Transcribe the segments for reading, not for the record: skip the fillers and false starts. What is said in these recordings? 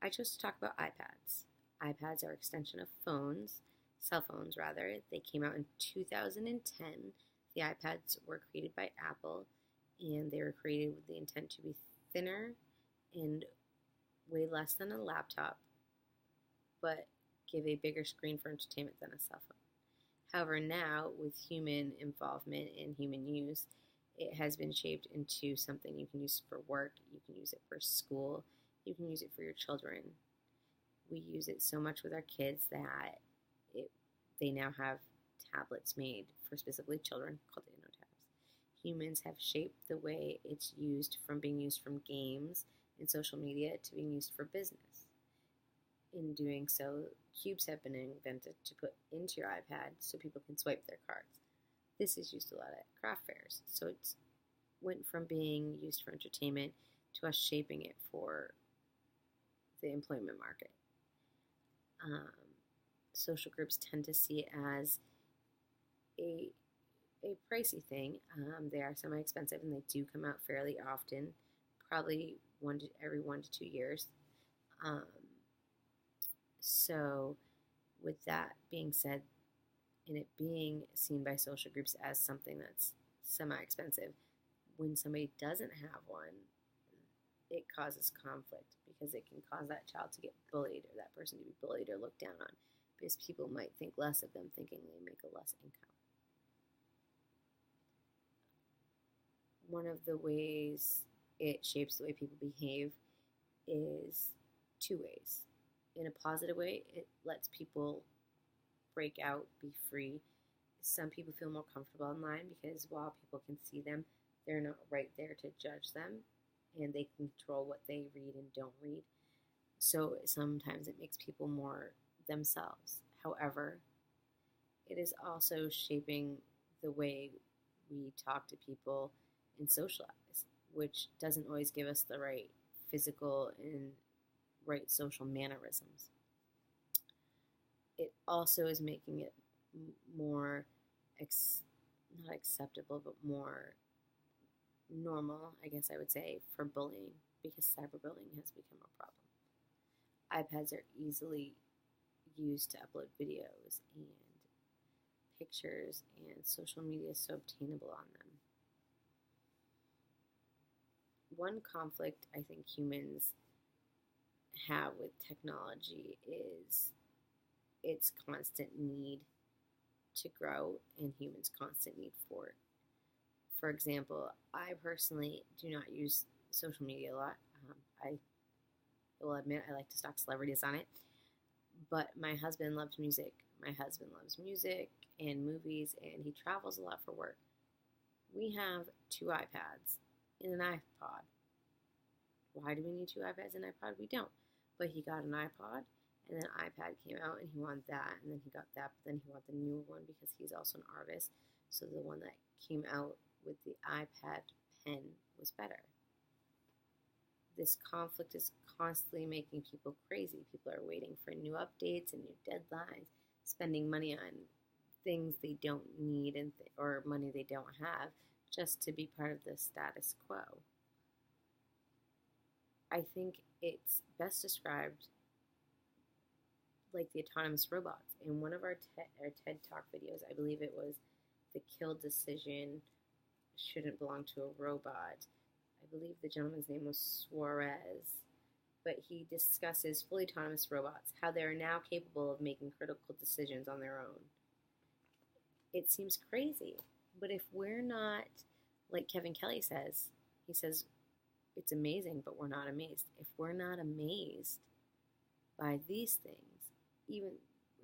I chose to talk about iPads. iPads are an extension of phones, cell phones rather. They came out in 2010. The iPads were created by Apple, and they were created with the intent to be thinner and weigh less than a laptop, but give a bigger screen for entertainment than a cell phone. However, now with human involvement and human use, it has been shaped into something you can use for work, you can use it for school, you can use it for your children. We use it so much with our kids that they now have tablets made for specifically children called InnoTabs. Humans have shaped the way it's used from being used from games and social media to being used for business. In doing so, cubes have been invented to put into your iPad so people can swipe their cards. This is used a lot at craft fairs, so it's went from being used for entertainment to us shaping it for the employment market. Social groups tend to see it as a pricey thing. They are semi-expensive and they do come out fairly often, probably every 1 to 2 years. So with that being said, and it being seen by social groups as something that's semi-expensive, when somebody doesn't have one, it causes conflict because it can cause that child to get bullied or that person to be bullied or looked down on because people might think less of them thinking they make a less income. One of the ways it shapes the way people behave is 2 ways. In a positive way, it lets people break out, be free. Some people feel more comfortable online because while people can see them, they're not right there to judge them, and they control what they read and don't read. So sometimes it makes people more themselves. However, it is also shaping the way we talk to people and socialize, which doesn't always give us the right physical and right social mannerisms. It also is making it more, not acceptable, but more normal, I guess I would say, for bullying, because cyberbullying has become a problem. iPads are easily used to upload videos and pictures, and social media is so obtainable on them. One conflict I think humans have with technology is its constant need to grow and humans' constant need for it. For example, I personally do not use social media a lot. I will admit I like to stalk celebrities on it, but my husband loves music. My husband loves music and movies, and he travels a lot for work. We have 2 iPads and an iPod. Why do we need 2 iPads and an iPod? We don't. But he got an iPod, and then an iPad came out, and he wanted that, and then he got that, but then he wanted the newer one because he's also an artist. So the one that came out with the iPad pen was better. This conflict is constantly making people crazy. People are waiting for new updates and new deadlines, spending money on things they don't need or money they don't have just to be part of the status quo. I think it's best described like the autonomous robots. In one of our TED Talk videos, I believe it was the kill decision shouldn't belong to a robot. I believe the gentleman's name was Suarez, but he discusses fully autonomous robots, how they are now capable of making critical decisions on their own. It seems crazy, but if we're not, like Kevin Kelly says, he says, it's amazing, but we're not amazed. If we're not amazed by these things, even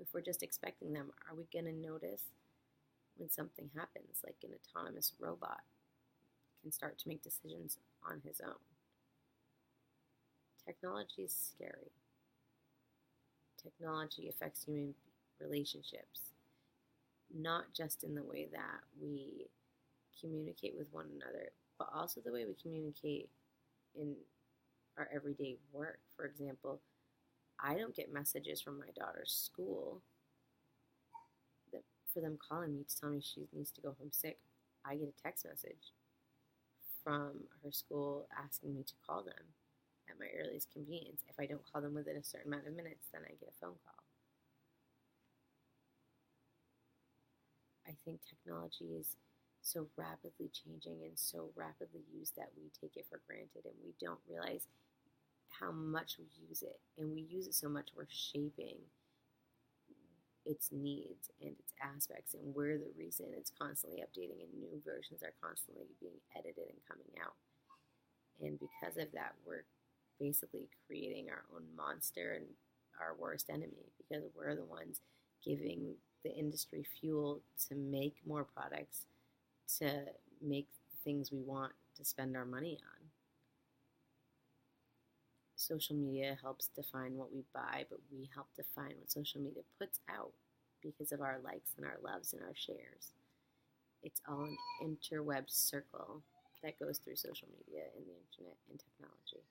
if we're just expecting them, are we going to notice when something happens, like an autonomous robot can start to make decisions on his own? Technology is scary. Technology affects human relationships, not just in the way that we communicate with one another, but also the way we communicate in our everyday work. For example, I don't get messages from my daughter's school for them calling me to tell me she needs to go home sick. I get a text message from her school asking me to call them at my earliest convenience. If I don't call them within a certain amount of minutes, then I get a phone call. I think technology is so rapidly changing and so rapidly used that we take it for granted and we don't realize how much we use it. And we use it so much we're shaping its needs and its aspects, and we're the reason it's constantly updating and new versions are constantly being edited and coming out. And because of that, we're basically creating our own monster and our worst enemy, because we're the ones giving the industry fuel to make more products, to make the things we want to spend our money on. Social media helps define what we buy, but we help define what social media puts out because of our likes and our loves and our shares. It's all an interweb circle that goes through social media and the internet and technology.